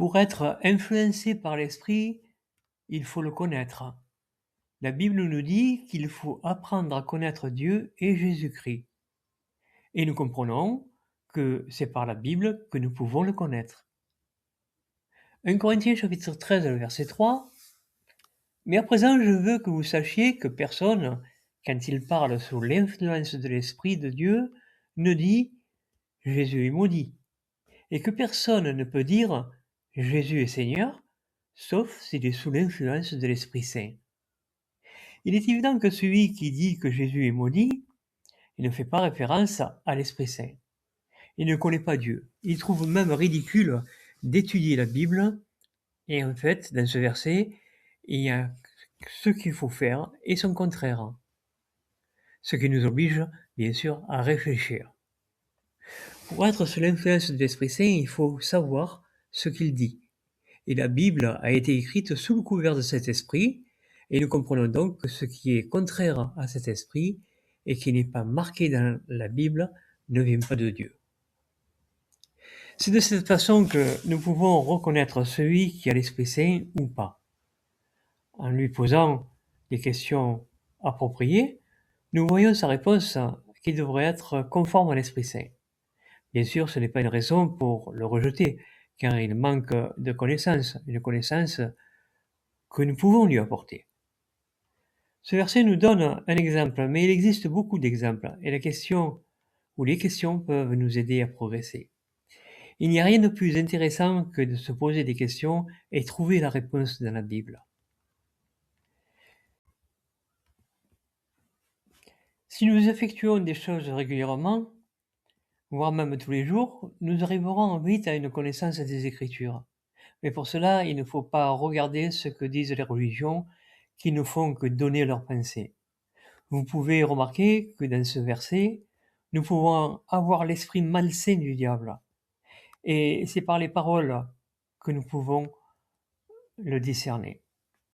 Pour être influencé par l'esprit, il faut le connaître. La Bible nous dit qu'il faut apprendre à connaître Dieu et Jésus-Christ. Et nous comprenons que c'est par la Bible que nous pouvons le connaître. 1 Corinthiens chapitre 13, verset 3. Mais à présent, je veux que vous sachiez que personne, quand il parle sous l'influence de l'Esprit de Dieu, ne dit « Jésus est maudit » et que personne ne peut dire « Jésus est Seigneur » sauf s'il est sous l'influence de l'Esprit Saint. Il est évident que celui qui dit que Jésus est maudit, il ne fait pas référence à l'Esprit Saint. Il ne connaît pas Dieu. Il trouve même ridicule d'étudier la Bible. Et en fait, dans ce verset, il y a ce qu'il faut faire et son contraire. Ce qui nous oblige, bien sûr, à réfléchir. Pour être sous l'influence de l'Esprit Saint, il faut savoir ce qu'il dit. Et la Bible a été écrite sous le couvert de cet esprit, et nous comprenons donc que ce qui est contraire à cet esprit et qui n'est pas marqué dans la Bible ne vient pas de Dieu. C'est de cette façon que nous pouvons reconnaître celui qui a l'Esprit Saint ou pas. En lui posant des questions appropriées, nous voyons sa réponse qui devrait être conforme à l'Esprit Saint. Bien sûr, ce n'est pas une raison pour le rejeter, car il manque de connaissance, une connaissance que nous pouvons lui apporter. Ce verset nous donne un exemple, mais il existe beaucoup d'exemples, et la question ou les questions peuvent nous aider à progresser. Il n'y a rien de plus intéressant que de se poser des questions et trouver la réponse dans la Bible. Si nous effectuons des choses régulièrement, voire même tous les jours, nous arriverons vite à une connaissance des Écritures. Mais pour cela, il ne faut pas regarder ce que disent les religions qui ne font que donner leurs pensées. Vous pouvez remarquer que dans ce verset, nous pouvons avoir l'esprit malsain du diable. Et c'est par les paroles que nous pouvons le discerner.